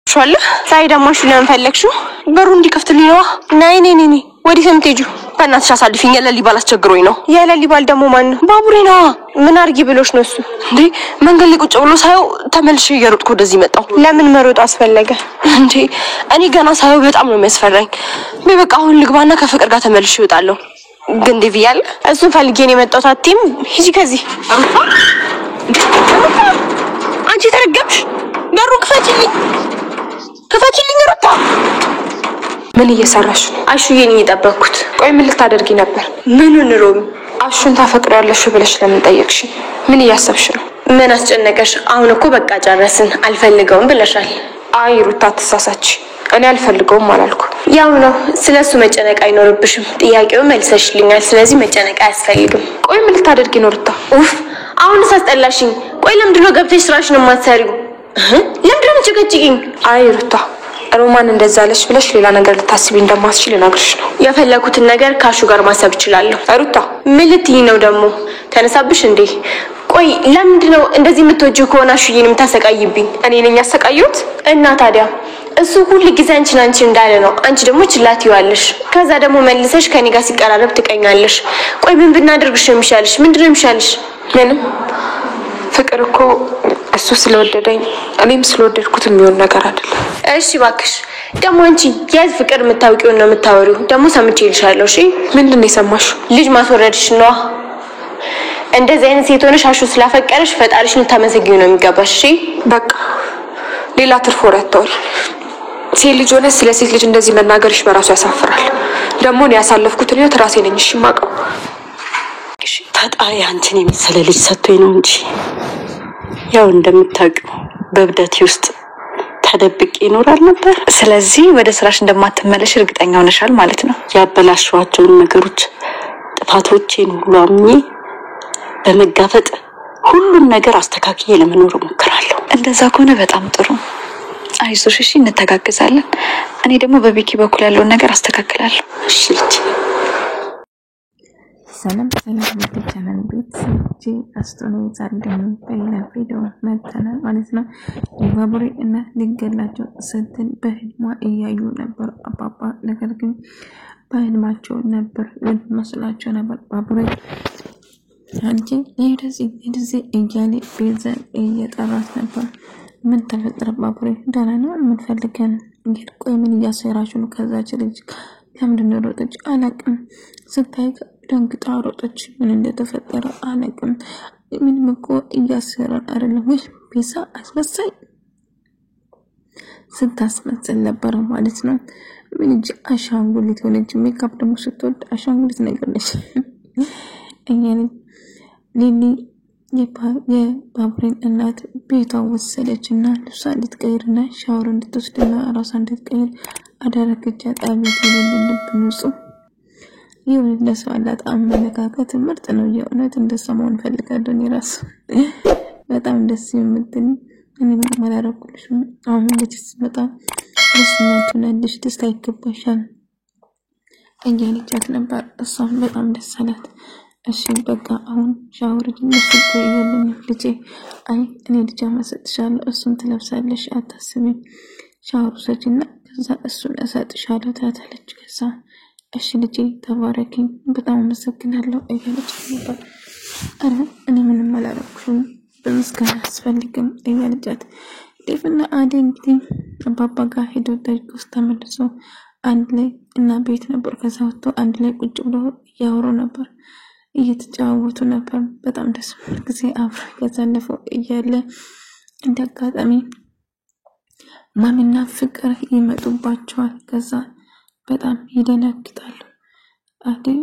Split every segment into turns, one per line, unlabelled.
ሻለ ሳይዳ ማሽን ለምፈልክሹ በሩ እንዲከፍትልኝ ነው ናይ ወዲ ሰምቴጁ በእናትሽ አሳልፊኝ ለሊባል አስቸግሮኝ ነው የለሊባል ደግሞ ማን ነው ባቡሬ ነው ምን አርጊ ብሎሽ ነው እሱ እንዴ መንገድ ላይ ቁጭ ብሎ ሳይው ተመልሼ እየሮጥኩ ወደዚህ መጣው ለምን መሮጥ አስፈለገ እንዴ እኔ ገና ሳይው በጣም ነው የሚያስፈራኝ በቃ አሁን ልግባና ከፍቅር ጋር ተመልሼ እወጣለሁ ግን ዲቪያል እሱን ፈልጌ ነው የመጣው ታቲም ሂጂ ከዚህ አንቺ ተረገምሽ በሩ ክፈችልኝ ሩታ ምን እየሰራሽ ነው አሹዬን እየጠበቅኩት ቆይ ምን ልታደርጊ ነበር ምኑን ሮም አሹን ታፈቅራለሽ ብለሽ ለምን ጠየቅሽ ምን እያሰብሽ ነው ምን አስጨነቀሽ አሁን እኮ በቃ ጨረስን አልፈልገውም ብለሻል አይ ሩታ ተሳሳች እኔ አልፈልገውም አላልኩ ያው ነው ስለሱ መጨነቅ አይኖርብሽም ጥያቄው መልሰሽልኛል ስለዚህ መጨነቅ አያስፈልግም ቆይ ምን ልታደርጊ ነው ሩታ ኡፍ አሁን ሳስጠላሽኝ ቆይ ለምንድነው ገብተሽ ስራሽን ማትሰሪው ለምንድነው ጭቅጭቂኝ አይ ሩታ ሮማን እንደዛለሽ ብለሽ ሌላ ነገር ልታስቢ እንደማስችል እናግርሽ ነው ያፈለኩትን ነገር ካሹ ጋር ማሰብ ይችላልው ሩታ ምን ልትይ ነው ደግሞ ተነሳብሽ እንዴ ቆይ ለምንድነው እንደዚህ የምትወጂው ከሆነ አሹዬንም ታሰቃይብኝ እኔ ነኝ ያሰቃዩት እና ታዲያ እሱ ሁሉ ጊዜ አንቺ እንዳለ ነው አንቺ ደግሞ ችላትይዋለሽ ከዛ ደግሞ መልሰሽ ከኔ ጋር ሲቀራረብ ትቀኛለሽ ቆይ ምን ብናደርግሽ ነው የሚሻልሽ ምንድነው የሚሻልሽ ምንም ፍቅር እኮ እሱ ስለወደደኝ እኔም ስለወደድኩት የሚሆን ነገር አይደለም እሺ ባክሽ ደግሞ አንቺ ያዝ ፍቅር የምታውቂው ነው የምታወሪው ደግሞ ሰምቼልሻለሁ እሺ ምንድነው የሰማሽው ልጅ ማስወረድሽ ነው እንደዚህ አይነት ሴት ሆነሽ አሹ ስላፈቀረሽ ፈጣሪሽን ታመሰግኚው ነው የሚገባሽ እሺ በቃ ሌላ ትርፎር ያተውል ሴት ልጅ ሆነ ስለ ሴት ልጅ እንደዚህ መናገርሽ በራሱ ያሳፍራል ደግሞ ነው ያሳለፍኩት ነው ተራሴ ነኝ እሺ ማቀው እሺ ፈጣሪ አንቺን የመሰለ ልጅ ሰጥቶኝ ነው እንጂ ያው እንደምታውቁ በብደቴ ውስጥ ተደብቄ ይኖራል ነበር ስለዚህ ወደ ስራሽ እንደማትመለሽ እርግጠኛ ሆነሻል ማለት ነው ያበላሽዋቸውን ነገሮች ጥፋቶቼን ሁሉ አምኜ በመጋፈጥ ሁሉን ነገር አስተካክዬ ለመኖር እሞክራለሁ እንደዛ ከሆነ በጣም ጥሩ አይዞሽ እሺ እንተጋገዛለን እኔ ደግሞ በቢኪ በኩል ያለውን ነገር አስተካክላለሁ እሺ
ሰላም ለተቻለን ቤተሰቦቼ አስተውለው ዛሬም በሌላ ቪዲዮ መጥተናል ማለት ነው ባቡሬ እና ሊገላቸው ስትል በህልሟ እያዩ ነበር አባባ ነገር ግን በህልማቸው ነበር መስላቸው ነበር ባቡሬ አንቺ ለዚህ እያለ ቤዛን እየጠራት ነበር ምን ተፈጠረ ባቡሬ ደህና ነው ምን ፈልገን እንግዲህ ቆይ ምን እያሰራችሁ ነው ከዛች ልጅ ለምንድነው ሮጠች አላቅም ስታይ ደንግጣ ሮጠች ምን እንደተፈጠረ አላቅም ምን መቆ እያሰራን አይደለም ወይ ቤዛ አስመሳይ ስታስመስል ነበር ማለት ነው ምን እጅ አሻንጉሊት ሆነች ሜካፕ ደግሞ ስትወድ አሻንጉሊት ነገር ነች እኛን ሊሊ የባቡሬን እናት ቤቷ ወሰደችና ልብሷ እንድትቀይርና ሻወር እንድትወስድና ራሷን እንድትቀይር አደረገቻት አቤት ልብ ንጹህ ይሁን ለሰው አላት አመለካከት ምርጥ ነው የእውነት እንደሰማውን ፈልጋለሁ እራስ በጣም ደስ የምትል እኔ ማላረኩልሽም አሁን ልጅስ በጣም ደስኛቱን ልጅ ደስታ ይገባሻል እያለቻት ነበር እሷም በጣም ደስ አላት እሺ በቃ አሁን ሻወር ጀምረሽ ቆየልኝ ልጄ አይ እኔ ልጅ ማሰጥሻለሁ እሱን ትለብሳለሽ አታስቢ ሻወር ሰጪና ከዛ እሱን አሰጥሻለሁ ታታለች ከዛ እሺ ልጄ ተባረኪኝ በጣም መሰግናለሁ እያለች ነበር አረ እኔ ምንም አላረኩሽም በመስጋና አስፈልግም እያለቻት ዴቭና አደይ እንግዲህ አባባ ጋር ሄደው ጠይቀው ተመልሶ አንድ ላይ እና ቤት ነበር ከዛ ወጥቶ አንድ ላይ ቁጭ ብለው ያወሩ ነበር እየተጫወቱ ነበር በጣም ደስ የሚል ጊዜ አብረው ያሳለፈው እያለ እንደአጋጣሚ ማሚና ፍቅር ይመጡባቸዋል ከዛ በጣም ይደነግጣሉ አደይ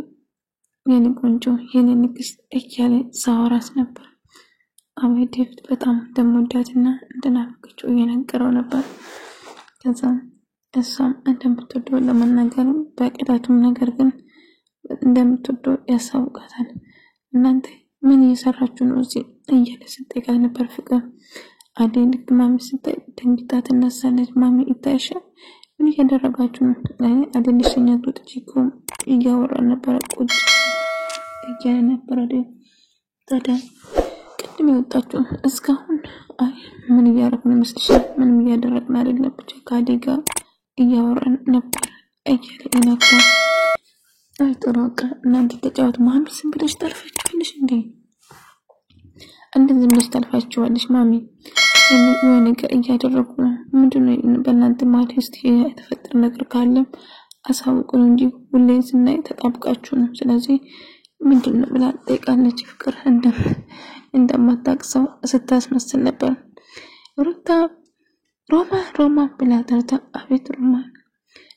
የኔ ቆንጆ የኔ ንግስት እያለ ሳወራት ነበር አቤት ዴቪድ በጣም እንደምወዳትና እንደናፈቀችው እየነገረው ነበር ከዛ እሷም እንደምትወደው ለመናገር በቅጣቱም ነገር ግን እንደምትወደው ያሳውቃታል እናንተ ምን እየሰራችሁ ነው እዚህ እያለ ስትጠይቃ ነበር ፍቅር አደይ ልክ ማሚ ስትጠይቅ ደንግጣ ትነሳለች ማሚ ይታይሻል ምን እያደረጋችሁ ነው አደልሽኛ ወጥቼኮ እያወራ ነበር ቁጭ እያለ ነበር ታዲያ ቅድም የወጣችሁ እስካሁን አይ ምን እያደረግን መስልሻል? ምንም እያደረግን አይደለም ብቻ ካዲጋ እያወራን ነበር እያለ ነበር። አይ ጥሩ በቃ እናንተ ተጫወቱ። ማሚ ዝም ብለሽ ታልፋችኋለሽ እንዴ? እንደዚህ ብለሽ ታልፋችኋለሽ ማሚ? የሆነ ነገር እያደረጉ ነው። ምንድነው በእናንተ ማለት እስቲ የተፈጠረ ነገር ካለም አሳውቁን እንጂ ሁሌ ስናይ ተጣብቃችሁ ነው። ስለዚህ ምንድነው ብላ ጠይቃለች። ፍቅር እንደማታውቀው ስታስመስል ነበር። ሩታ ሮማ ብላ ተርታ አቤት ሮማ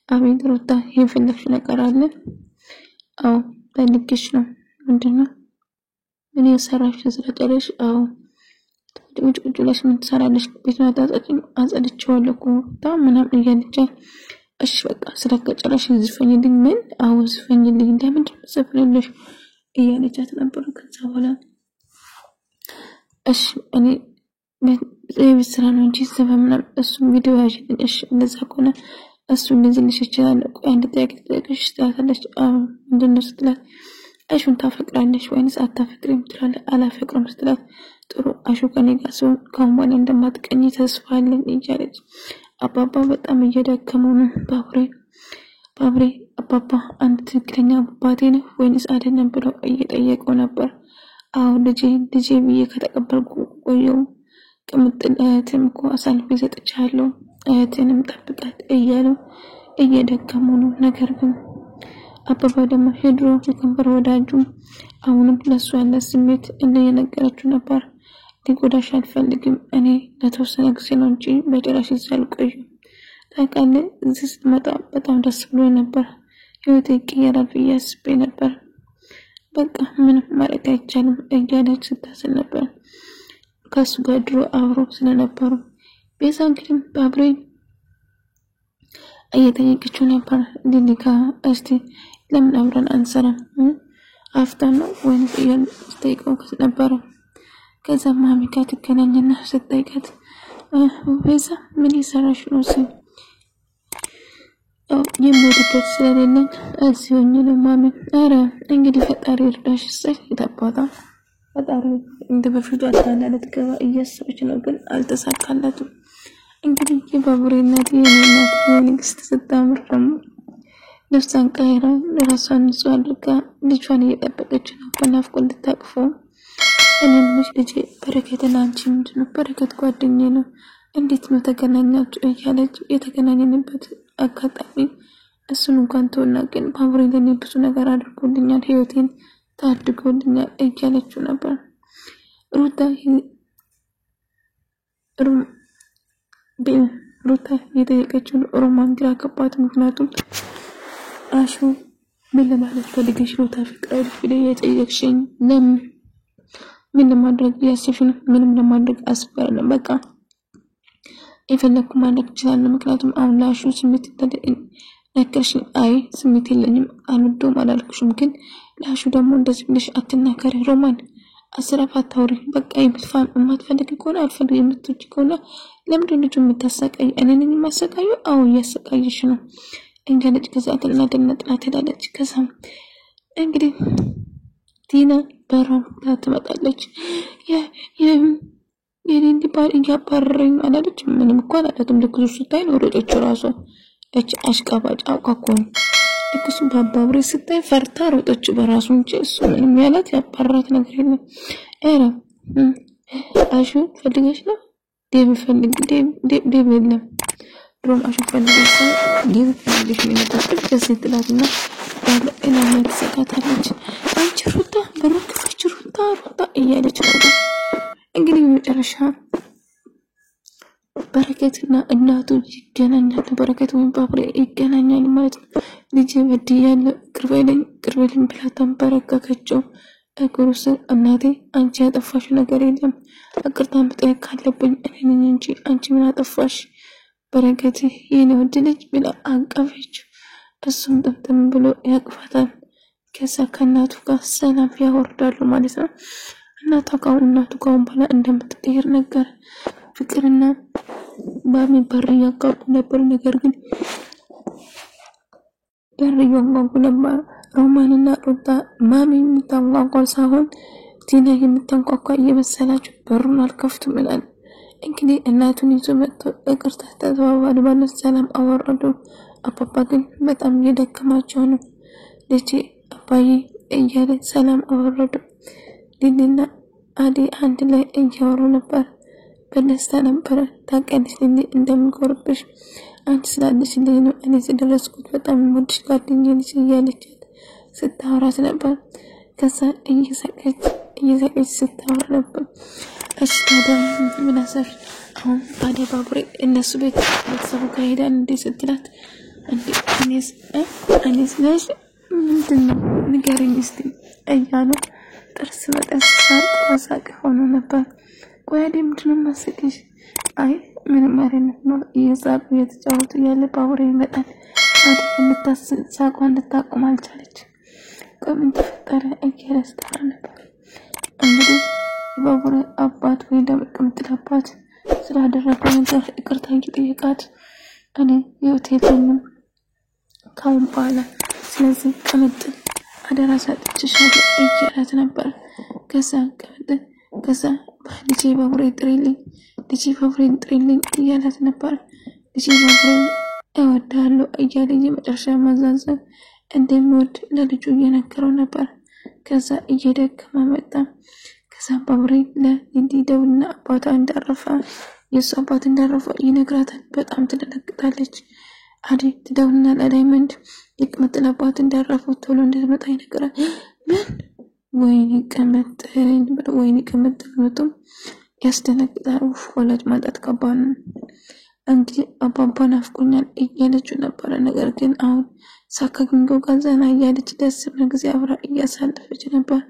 አቤት ሩታ የፈለግሽ ነገር አለ? አዎ በልክሽ ነው። ምንድነው ምን የሰራሽ ስለጨረሽ? አዎ ቁጭ ብለሽ ምን ትሰራለሽ? ቤት ማጣጣጭም አጸድቼዋለሁ እኮ ምናምን እያለች እሺ በቃ ስለከጨረሽ ዝፈኝልኝ። ምን? አዎ ዝፈኝልኝ። ለምን ትዘፍኛለሽ እያለቻት ነበር። ከዛ በኋላ እሺ እኔ ቤት ስራ ነው እንጂ ዘፈን እሱ ቪዲዮ ያሽልኝ። እሺ እንደዛ ከሆነ እሱ እንደዚህ ይችላል። ቆይ አንድ ጥያቄ ልጠይቅሽ ትላለች። ምንድነው ስትላት አሹን ታፈቅራለሽ ወይንስ አታፈቅሪም ትላለች። አላፈቅርም ስትላት ጥሩ አሹ ከኔ ጋር ሲሆን ካሁን በኋላ እንደማትቀኝ ተስፋ አለኝ እያለች አባባ በጣም እየደከመው ነው። ባብሬ አባባ አንድ ትክክለኛ አባቴ ነው ወይንስ አይደለም ብሎ እየጠየቀው ነበር። አዎ ልጄ ብዬ ከተቀበልኩ ቆየው። ቅምጥል እህትም እኮ አሳልፌ ሰጥቻለሁ፣ እህትንም ጠብቃት እያሉ እየደከመው ነው። ነገር ግን አባባ ደግሞ ሄድሮ የከንፈር ወዳጁ አሁንም ለሱ ያለ ስሜት እንደየነገረችው ነበር። ሊጎዳሽ አልፈልግም እኔ ለተወሰነ ጊዜ ነው እንጂ በጭራሽ እዚህ አልቆይም። ታውቃለህ እዚህ ስትመጣ በጣም ደስ ብሎ ነበር። ህይወቴ ይቀየራል ብዬ አስቤ ነበር። በቃ ምንም ማድረግ አይቻልም እያለች ስታስብ ነበር። ከሱ ጋር ድሮ አብሮ ስለነበሩ ቤዛ እንግዲህ ባብሬ እየጠየቀችው ነበር። ሊሊካ እስቲ ለምን አብረን አንሰራም? አፍታን ነው ወይስ እያስጠይቀው ነበር። ከዛ ማሚ ጋር ትገናኝና ስትጠይቃት ቤዛ ምን ይሰራሽ ነው ሲል የሚወድበት ስለሌለኝ እዚህ ሆኜ ነው ማሚ። ኧረ እንግዲህ ፈጣሪ እርዳሽ ሰይ ተባታ ፈጣሪ እንደበፊቱ አታላለት ገባ እያሰበች ነው ግን አልተሳካላትም። እንግዲህ የባቡሬ እናት የኔናት ንግስት ስታምር ደግሞ ልብሷን ቀይራ ለራሷን ንጹህ አድርጋ ልጇን እየጠበቀች ነው በናፍቆት ልታቅፈው። እኔም ልጄ በረከትና አንቺ ምንድነው? በረከት ጓደኛዬ ነው እንዴት ነው ተገናኛችሁ? እያለች የተገናኘንበት አጋጣሚ እሱን እንኳን ተወና ግን ባቡሬ ለኔ ብዙ ነገር አድርጎልኛል፣ ህይወቴን ታድጎልኛል እያለችው ነበር። ሩታ የጠየቀችው ሮማን ግራ ገባት። ምክንያቱም አሹ ምን ለማለት ፈልገሽ ነው ታፈቅራለሽ ብለሽ የጠየቅሽኝ? ለምን ምን ለማድረግ ያሰብሽ ነው? ምንም ለማድረግ አስፈራለሁ። በቃ የፈለኩ ማድረግ እችላለሁ። ምክንያቱም አሁን ላሹ ስሜት ነገርሽኝ። አይ ስሜት የለኝም አልወደውም አላልኩሽም፣ ግን ላሹ ደግሞ እንደዚህ ብለሽ አትናገሪ። ሮማን አስራፋት ታውሪ። በቃ ይብፋን የማትፈልግ ከሆነ አልፈልግ የምትወጪ ከሆነ ለምንድን ልጁ የምታሰቃይ? እኔ ነኝ የማሰቃዩ? አዎ እያሰቃየሽ ነው እንግዲህ ከዛ ተናደነጥላት ሄዳለች። ከዛ እንግዲህ ቲና በራም ትመጣለች። የኔን ዲባል እያባረረኝ አላለች። ምንም እኮ አላላትም። ልክሱ ስታይ ነው ሮጦች ራሱ እች አሽቃባጭ አቋቋም ልክሱ ባባብሬ ስታይ ፈርታ ሮጦች በራሱ እንጂ እሱ ምንም ያላት ያባረራት ነገር የለም። አረ አሹ ፈልገሽ ነው ዴቭ የለም ድሮም አሹ ፈልገሽ ነው ዴቭ ፈልገሽ ነው የመጣችው። ከዚህ ጥላትና ባለና ተሰቃታለች። አንቺ ሩታ በሩክፍች ሩታ እያለች ነው። እንግዲህ በመጨረሻ በረከትና እናቱ ይገናኛሉ። በረከት ወይም ባብሬ ይገናኛሉ ማለት ነው። ልጄ በድያለሁ ቅርበልኝ ብላ ተንበረከከችው እግሩ ስር። እናቴ አንቺ ያጠፋሽ ነገር የለም፣ ይቅርታ መጠየቅ ካለብኝ እኔ ነኝ እንጂ አንቺ ምን አጠፋሽ? በረከት የኔ ውድ ልጅ ብላ አንቀፈችው። እሱም ጥምጥም ብሎ ያቅፋታል። ከዛ ከእናቱ ጋር ሰላም ያወርዳሉ ማለት ነው። እናቱ ጋር በኋላ እንደምትቀየር ነገር ፍቅርና ማሚ በር ያጋቡ ነበር። ነገር ግን በር ያጋቡ ነበር ሮማንና ሩታ ማሚ የምታዋቀው ሳይሆን ቲና የምታንኳኳ እየመሰላችሁ በሩን አልከፍቱም ይላል። እንግዲህ እናቱን ይዞ መጥቶ ይቅርታ ተባባሉ፣ ማለት ሰላም አወረዱ። አባባ ግን በጣም እየደከማቸው ነው። ልጄ አባዬ እያለ ሰላም አወረዱ። ሊሊና አዲ አንድ ላይ እያወሩ ነበር። በደስታ ነበር። ታውቂያለሽ ሊሊ እንደምቆርብሽ አንቺ ስላለሽልኝ ነው እኔ ስለደረስኩት በጣም የምወድሽ ጓደኛዬ ነሽ እያለች ስታወራት ነበር። ከዛ እየሳቀች ስታወራ ነበር። እሺ ታዲያ ምን አሰብሽ? አሁን ታዲያ ባቡሬ እነሱ ቤተሰቡ ጋር ሄዳን እንዴ ስትላት እንዴ እኔስ ነሽ ምንድነው ንገረኝ እስቲ እያሉ ጥርስ በጥርስ ሳቅ ሆኖ ነበር። ቆይ ምንድነው ማስቀሽ? አይ ምንም አይነት ነው እየሳቁ እየተጫወቱ ያለ ባቡሬ ይመጣል። ታዲያ ሳቋን ልታቆም አልቻለች። ቆይ ምን ተፈጠረ እያለ ስታወራ ነበር። እንግዲህ ባቡሬ አባት ወይ ደግሞ ቅምጥል አባት ስላደረገው ነገር ይቅርታ እየጠየቃት እኔ የሆቴልንም ካሁን በኋላ ስለዚህ ቅምጥል አደራ ሰጥቼሻለሁ እያላት ነበር። ከዛ ልጄ ባቡሬ ጥሪልኝ እያላት ነበር። ልጄ ባቡሬ እወዳለሁ እያለ የመጨረሻ ማዛዘን እንደሚወድ ለልጁ እየነገረው ነበር። ከዛ እየደከመ መጣ። ከዛ ባቡሬ ለሊሊ ደውልና አባቷ እንዳረፈ የሱ አባት እንዳረፈ ይነግራታል። በጣም ትደነግጣለች። አዲ ትደውልና ለዳይመንድ የቅምጥል አባት እንዳረፈ ቶሎ እንድትመጣ ይነግራል። ምን ወይኔ ቅምጥል መጥቶ ያስደነግጣል። ወላጅ ማጣት ከባድ ነው። እንግዲህ አባባ ናፍቆኛል እያለችው ነበር። ነገር ግን አሁን ሳካግንጎ ጋር ዘና እያለች ደስ ብሎ ጊዜ አብራ እያሳለፈች ነበር።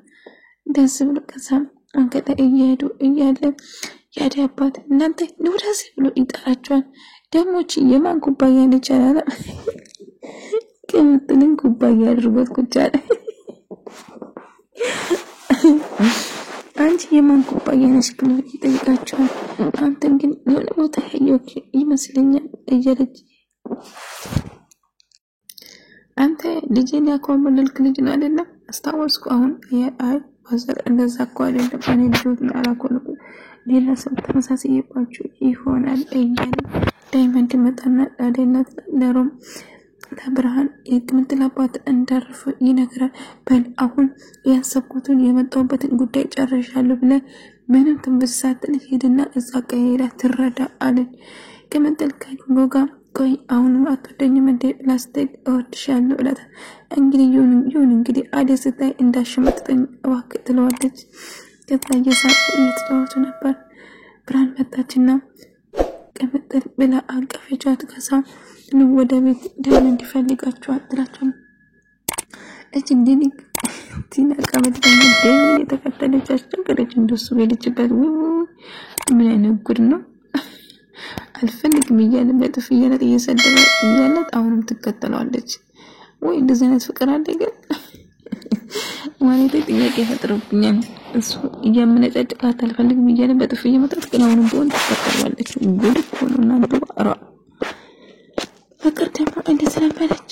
ደስ ብሎ ከዛም አንገዳ እየሄዱ እያለ ያዲ አባት እናንተ ንውራስ ብሎ ይጠራቸዋል። ደሞች የማን ኩባያ ነች አላለ። ቅምጥልን ኩባያ አድርጎት ቁጭ አለ። አንቺ የማን ኩባያ ነሽ ብሎ ይጠይቃቸዋል። አንተን ግን የሆነ ቦታ ያየሁት ይመስለኛል እያለች አንተ ልጄን ያኮመለልክ ልጅ ነው አይደለ? አስታወስኩ አሁን አይ ወዘር እንደዛ እኮ አይደለም እኔ ልጅን አላኮልኩ ሌላ ሰው ተመሳሳይባችሁ ይሆናል እያለ ዳይመንድ መጣና አደናት ለሮም ለብርሃን የቅምጥል አባት እንዳረፈ ይነግራል። በል አሁን ያሰብኩትን የመጣሁበትን ጉዳይ ጨርሻለሁ ብለ ምንም ትንበሳትን ሄድና እዛ ቀይራ ትረዳ አለኝ። ቅምጥል ከጎጋ ቆይ አሁን አትወደኝም እንዴ ላስቴክ እወድሻለሁ እላታ። እንግዲህ ይሁን እንግዲህ አደስ ስታይ እንዳሽመጥጠኝ እባክህ ትለዋለች። ከዛ እየሳቁ እየተጫወቱ ነበር። ብርሃን መጣችና ቅምጥል ብላ አቀፈቻት። ከዛ ወደ ቤት ደህና እንዲፈልጋቸዋል ትላቸው። እቺ ዲኒክ ቲና ከመጣች ደህና የተከተለች አስቸገረች። እንደሱ ቤልችበት ምን አይነት ጉድ ነው። አልፈልግም እያለ በጥፍ እያለት እየሰደበ እያለት አሁንም ትከተለዋለች። ወይ እንደዚህ አይነት ፍቅር አለ ግን ማለት ጥያቄ ፈጥሮብኛል። እሱ እያመነጨጭቃት አልፈልግም እያለ በጥፍ እየመጣት ግን አሁንም ቢሆን ትከተለዋለች። ጉድ እኮ ነው እናንተ ባራ ፍቅር ደግሞ እንደዚህ ነበረች።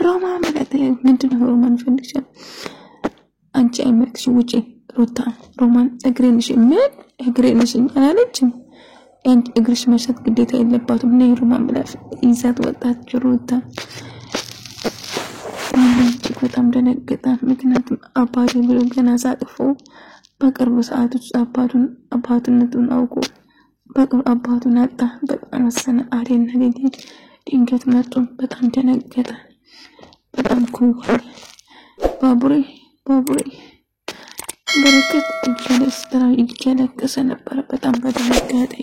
ሮማ ማለት ምንድነው? ሮማን ፈልግሻል አንቺ አይመክሽ ውጪ ሩታ ሮማን እግሬንሽ ምን እግሬንሽ አላለችም። አንቺ እግርሽ መሸት ግዴታ የለባትም። ነይ ሮማን ብላ ይዛት ወጣች ሩታ። አንቺ በጣም ደነገጠ። ምክንያቱም አባቴ ብሎ ገና ሳጥፎ በቅርብ ሰዓት ውስጥ አባቱነቱን አውቆ በቅርብ አባቱን አጣ። በጣም ወሰነ። አሬና ሊሊ ድንገት መጡ። በጣም ደነገጠ። በጣም ኮንኩል ባቡሬ በረከት እያለቀሰ ነበር። በጣም በደነገጠ